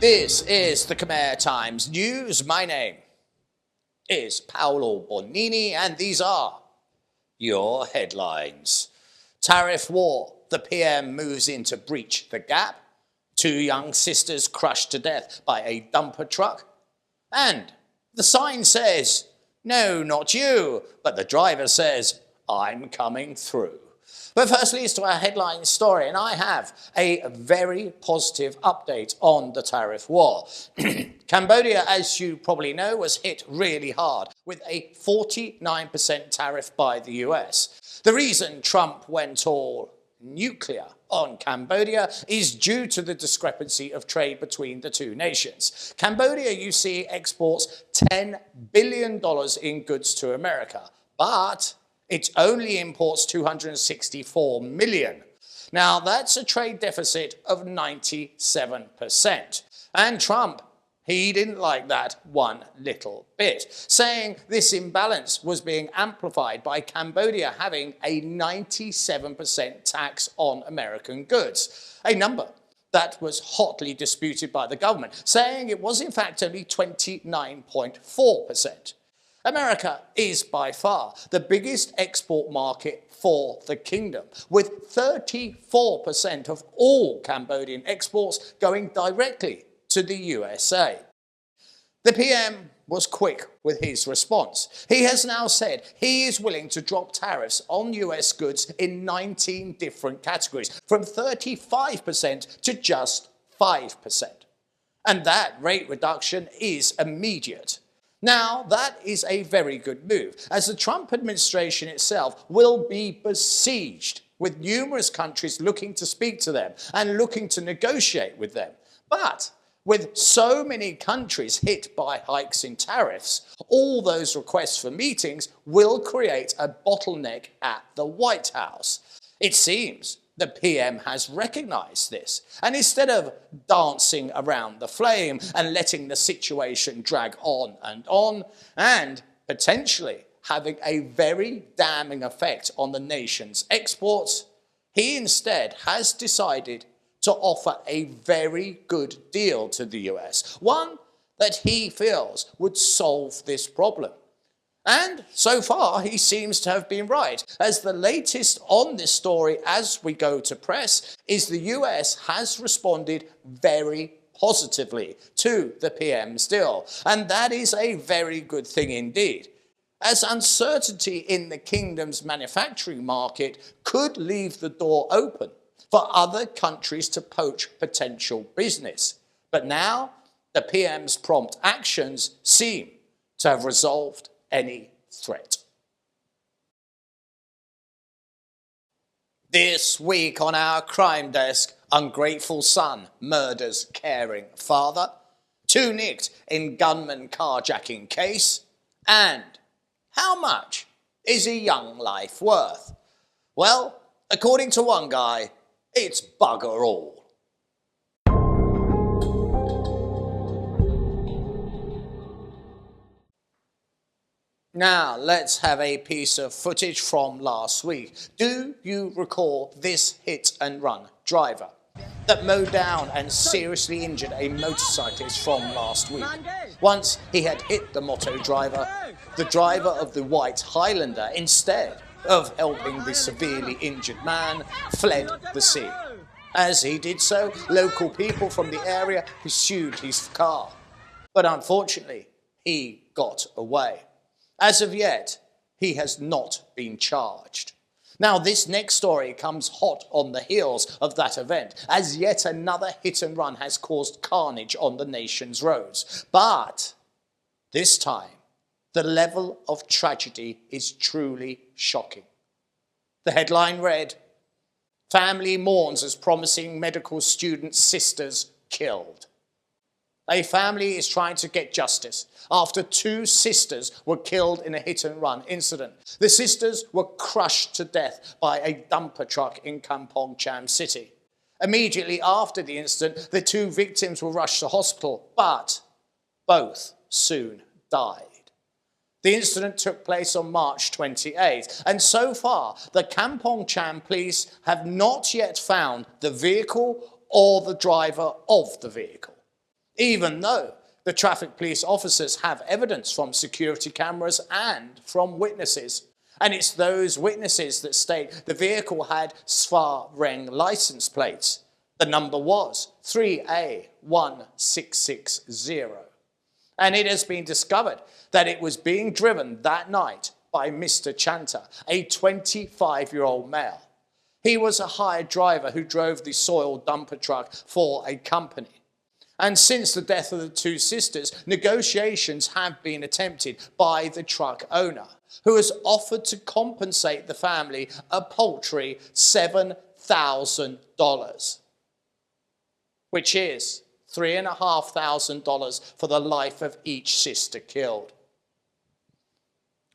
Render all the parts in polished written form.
This is the Khmer Times News. My name is Paolo Bonini, and these are your headlines. Tariff war. The PM moves in to breach the gap. 2 young sisters crushed to death by a dumper truck. And the sign says, "No, not you," but the driver says, "I'm coming through." But firstly, it's to our headline story, and I have a very positive update on the tariff war. Cambodia, as you probably know, was hit really hard with a 49% tariff by the US. The reason Trump went all nuclear on Cambodia is due to the discrepancy of trade between the two nations. Cambodia, you see, exports $10 billion in goods to America, but it only imports $264 million. Now, that's a trade deficit of 97%. And Trump, he didn't like that one little bit, saying this imbalance was being amplified by Cambodia having a 97% tax on American goods, a number that was hotly disputed by the government, saying it was in fact only 29.4%. America is by far the biggest export market for the kingdom, with 34% of all Cambodian exports going directly to the USA. The PM was quick with his response. He has now said he is willing to drop tariffs on US goods in 19 different categories, from 35% to just 5%. And that rate reduction is immediate. Now, that is a very good move, as the Trump administration itself will be besieged with numerous countries looking to speak to them and looking to negotiate with them. But with so many countries hit by hikes in tariffs, all those requests for meetings will create a bottleneck at the White House. It seems the PM has recognized this, and instead of dancing around the flame and letting the situation drag on and potentially having a very damning effect on the nation's exports, he instead has decided to offer a very good deal to the US, one that he feels would solve this problem. And so far, he seems to have been right, as the latest on this story as we go to press is the US has responded very positively to the PM's deal. And that is a very good thing indeed, as uncertainty in the kingdom's manufacturing market could leave the door open for other countries to poach potential business. But now, the PM's prompt actions seem to have resolved any threat. This week on our crime desk, ungrateful son murders caring father, 2 nicked in gunman carjacking case, and how much is a young life worth? Well, according to one guy, it's bugger all. Now, let's have a piece of footage from last week. Do you recall this hit-and-run driver that mowed down and seriously injured a motorcyclist from last week? Once he had hit the motto driver, the driver of the white Highlander, instead of helping the severely injured man, fled the scene. As he did so, local people from the area pursued his car. But unfortunately, he got away. As of yet, he has not been charged. Now, this next story comes hot on the heels of that event, as yet another hit and run has caused carnage on the nation's roads. But this time, the level of tragedy is truly shocking. The headline read, "Family mourns as promising medical student sisters killed." A family is trying to get justice after 2 sisters were killed in a hit-and-run incident. The sisters were crushed to death by a dumper truck in Kampong Cham City. Immediately after the incident, the 2 victims were rushed to hospital, but both soon died. The incident took place on March 28, and so far, the Kampong Cham police have not yet found the vehicle or the driver of the vehicle. even though the traffic police officers have evidence from security cameras and from witnesses. And it's those witnesses that state the vehicle had Sva Reng license plates. The number was 3A1660. And it has been discovered that it was being driven that night by Mr. Chanta, a 25-year-old male. He was a hired driver who drove the soil dumper truck for a company. And since the death of the two sisters, negotiations have been attempted by the truck owner, who has offered to compensate the family a paltry $7,000, which is $3,500 for the life of each sister killed.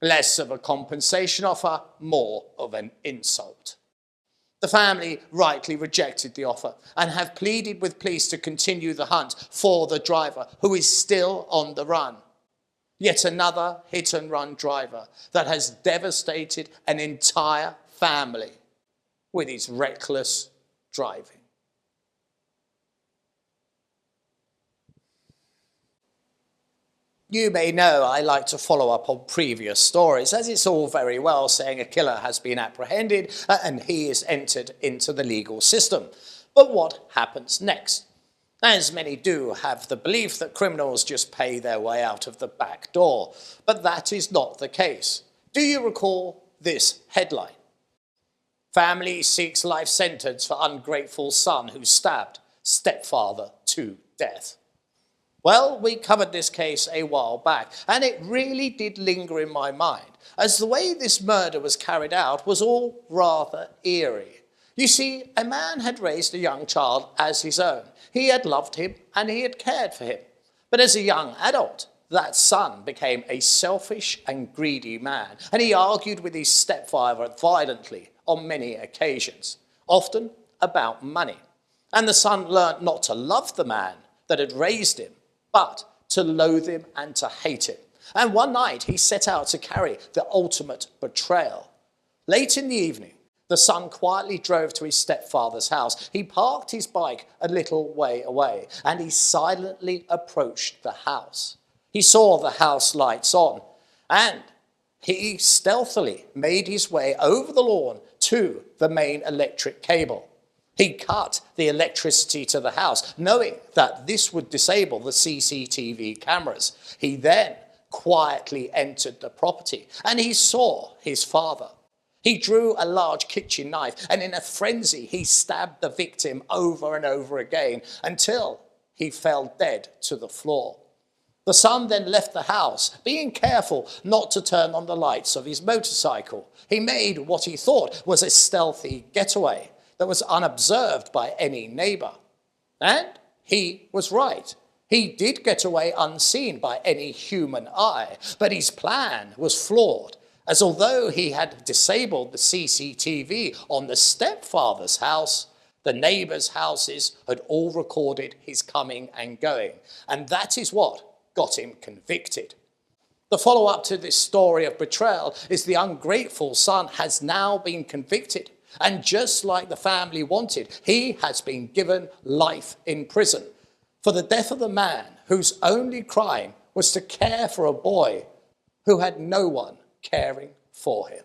Less of a compensation offer, more of an insult. The family rightly rejected the offer and have pleaded with police to continue the hunt for the driver, who is still on the run. Yet another hit-and-run driver that has devastated an entire family with his reckless driving. You may know I like to follow up on previous stories, as it's all very well saying a killer has been apprehended and he is entered into the legal system. But what happens next? As many do have the belief that criminals just pay their way out of the back door, but that is not the case. Do you recall this headline? Family seeks life sentence for ungrateful son who stabbed stepfather to death. Well, we covered this case a while back, and it really did linger in my mind, as the way this murder was carried out was all rather eerie. You see, a man had raised a young child as his own. He had loved him, and he had cared for him. But as a young adult, that son became a selfish and greedy man, and he argued with his stepfather violently on many occasions, often about money. And the son learnt not to love the man that had raised him, but to loathe him and to hate him. And one night he set out to carry the ultimate betrayal. Late in the evening, the son quietly drove to his stepfather's house. He parked his bike a little way away and he silently approached the house. He saw the house lights on and he stealthily made his way over the lawn to the main electric cable. He cut the electricity to the house, knowing that this would disable the CCTV cameras. He then quietly entered the property and he saw his father. He drew a large kitchen knife and in a frenzy, he stabbed the victim over and over again until he fell dead to the floor. The son then left the house, being careful not to turn on the lights of his motorcycle. He made what he thought was a stealthy getaway that was unobserved by any neighbor. And he was right. He did get away unseen by any human eye, but his plan was flawed, as although he had disabled the CCTV on the stepfather's house, the neighbors' houses had all recorded his coming and going. And that is what got him convicted. The follow-up to this story of betrayal is the ungrateful son has now been convicted. And just like the family wanted, he has been given life in prison for the death of the man whose only crime was to care for a boy who had no one caring for him.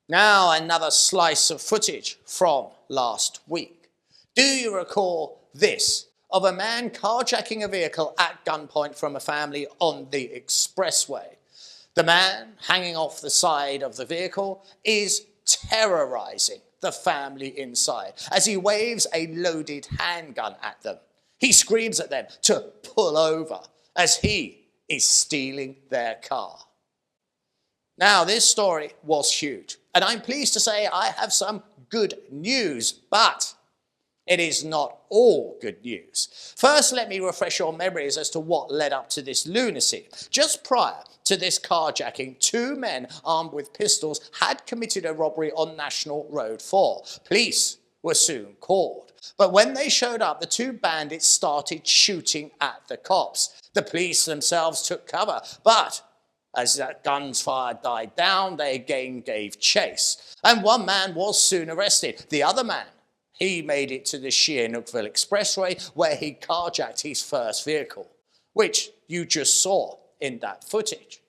Now another slice of footage from last week. Do you recall this of a man carjacking a vehicle at gunpoint from a family on the expressway? The man hanging off the side of the vehicle is terrorizing the family inside as he waves a loaded handgun at them. He screams at them to pull over as he is stealing their car. Now, this story was huge, and I'm pleased to say I have some good news, but it is not all good news. First, let me refresh your memories as to what led up to this lunacy. Just prior to this carjacking, two men armed with pistols had committed a robbery on National Road 4. Police were soon called. But when they showed up, the two bandits started shooting at the cops. The police themselves took cover, but As that gunfire died down, they again gave chase. And one man was soon arrested. The other man, he made it to the Sihanoukville Expressway where he carjacked his first vehicle, which you just saw in that footage.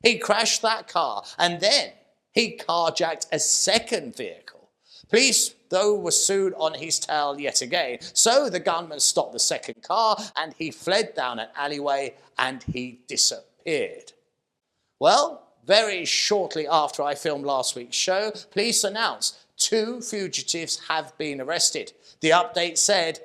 He crashed that car and then he carjacked a second vehicle. Police, though, were soon on his tail yet again. So the gunman stopped the second car and he fled down an alleyway and he disappeared. Well, very shortly after I filmed last week's show, police announced 2 fugitives have been arrested. The update said,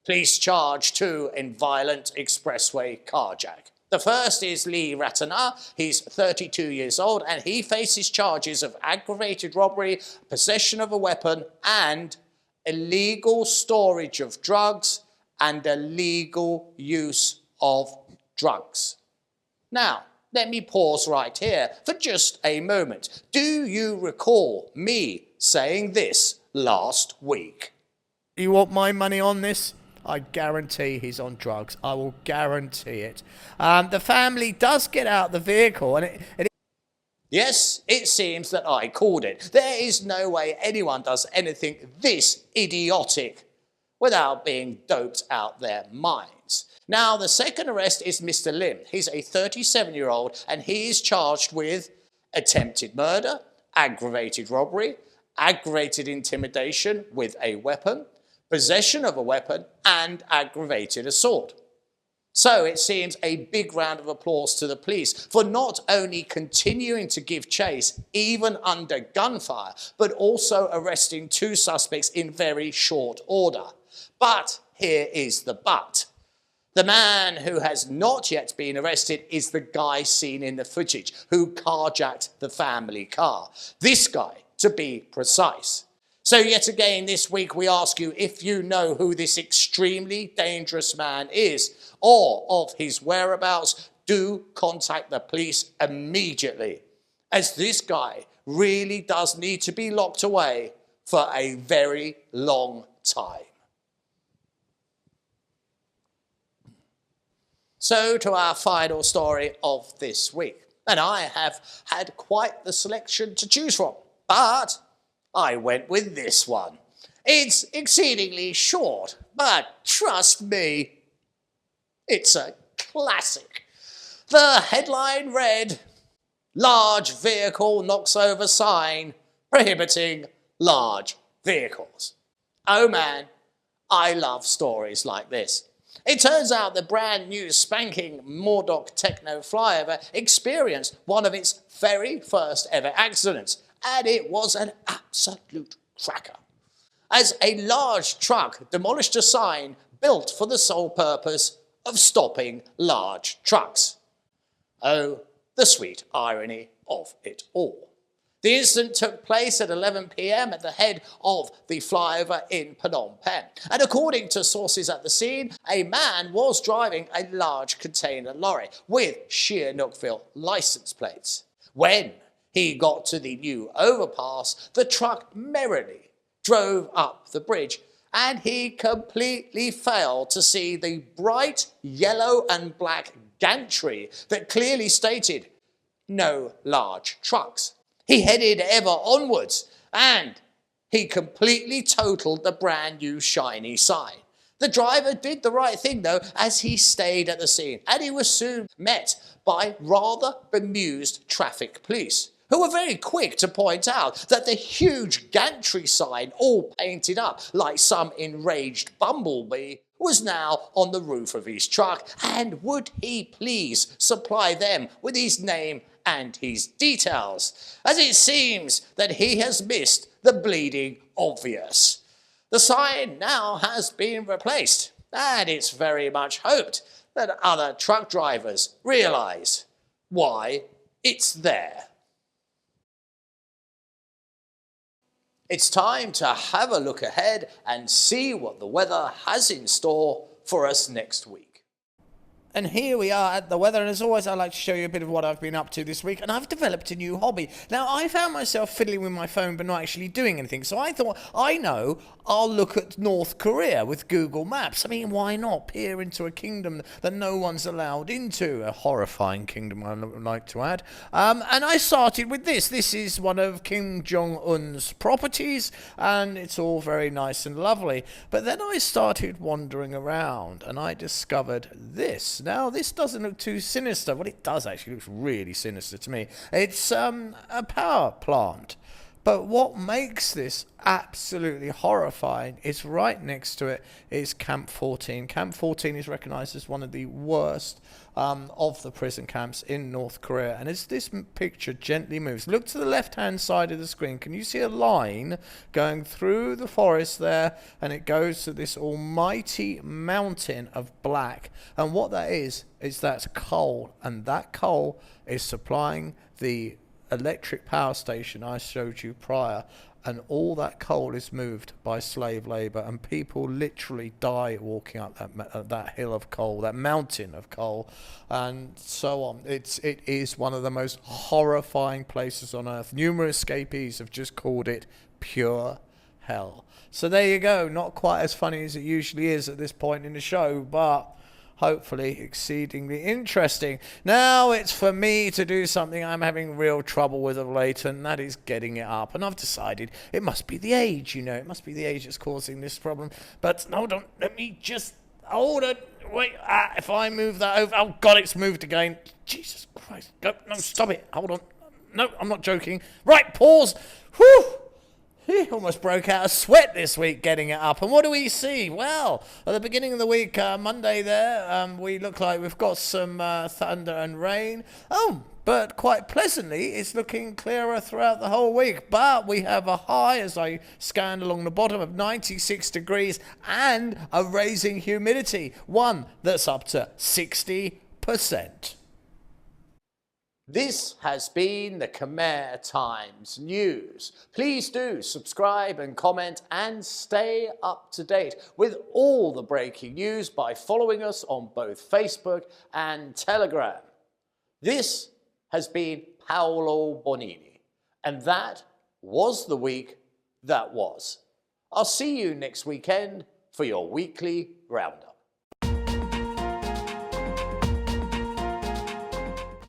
police charge 2 in violent expressway carjack. The first is Lee Ratana. He's 32 years old and he faces charges of aggravated robbery, possession of a weapon and illegal storage of drugs and illegal use of drugs. Now, let me pause right here for just a moment. Do you recall me saying this last week? You want my money on this? I guarantee he's on drugs. I will guarantee it. The family does get out the vehicle and Yes, it seems that I called it. There is no way anyone does anything this idiotic without being doped out their minds. Now, the second arrest is Mr. Lim. He's a 37-year-old and he is charged with attempted murder, aggravated robbery, aggravated intimidation with a weapon, possession of a weapon, and aggravated assault. So it seems a big round of applause to the police for not only continuing to give chase, even under gunfire, but also arresting 2 suspects in very short order. But here is the but. The man who has not yet been arrested is the guy seen in the footage who carjacked the family car. This guy, to be precise. So yet again this week we ask you if you know who this extremely dangerous man is or of his whereabouts, do contact the police immediately, as this guy really does need to be locked away for a very long time. So to our final story of this week. And I have had quite the selection to choose from, but I went with this one. It's exceedingly short, but trust me, it's a classic. The headline read, "Large vehicle knocks over sign prohibiting large vehicles." Oh man, I love stories like this. It turns out the brand new spanking Moordock Techno flyover experienced one of its very first ever accidents, and it was an absolute cracker, as a large truck demolished a sign built for the sole purpose of stopping large trucks. Oh, the sweet irony of it all. The incident took place at 11 p.m. at the head of the flyover in Phnom Penh. And according to sources at the scene, a man was driving a large container lorry with Sihanoukville license plates. When he got to the new overpass, the truck merrily drove up the bridge and he completely failed to see the bright yellow and black gantry that clearly stated, "No large trucks." He headed ever onwards and he completely totaled the brand new shiny sign. The driver did the right thing though, as he stayed at the scene, and he was soon met by rather bemused traffic police, who were very quick to point out that the huge gantry sign, all painted up like some enraged bumblebee, was now on the roof of his truck, and would he please supply them with his name and his details, as it seems that he has missed the bleeding obvious. The sign now has been replaced, and it's very much hoped that other truck drivers realise why it's there. It's time to have a look ahead and see what the weather has in store for us next week. And here we are at the weather, and as always, I like to show you a bit of what I've been up to this week, and I've developed a new hobby. Now, I found myself fiddling with my phone but not actually doing anything, so I thought, I know, I'll look at North Korea with Google Maps. I mean, why not peer into a kingdom that no one's allowed into? A horrifying kingdom, I would like to add. And I started with this. This is one of Kim Jong-un's properties, and it's all very nice and lovely. But then I started wandering around, and I discovered this. Now, this doesn't look too sinister. Well, it does actually. It looks really sinister to me. It's a power plant. But what makes this absolutely horrifying is right next to it is Camp 14. Camp 14 is recognised as one of the worst of the prison camps in North Korea. And as this picture gently moves, look to the left-hand side of the screen. Can you see a line going through the forest there? And it goes to this almighty mountain of black. And what that is that's coal. And that coal is supplying the electric power station I showed you prior, and all that coal is moved by slave labor, and people literally die walking up that hill of coal, that mountain of coal, and so on. It is one of the most horrifying places on earth. Numerous escapees have just called it pure hell. So there you go. Not quite as funny as it usually is at this point in the show, but hopefully exceedingly interesting. Now it's for me to do something I'm having real trouble with of late, and that is getting it up. And I've decided it must be the age, you know. It must be the age that's causing this problem. But hold on, let me just hold it. Wait, if I move that over, oh God, it's moved again. Jesus Christ, no, stop it. Hold on. No, I'm not joking. Right, pause. Whew. He almost broke out a sweat this week getting it up. And what do we see? Well, at the beginning of the week, Monday there, we look like we've got some thunder and rain. Oh, but quite pleasantly, it's looking clearer throughout the whole week. But we have a high, as I scanned along the bottom, of 96 degrees and a raising humidity, one that's up to 60%. This has been the Khmer Times News. Please do subscribe and comment and stay up to date with all the breaking news by following us on both Facebook and Telegram. This has been Paolo Bonini, and that was the week that was. I'll see you next weekend for your weekly Roundup.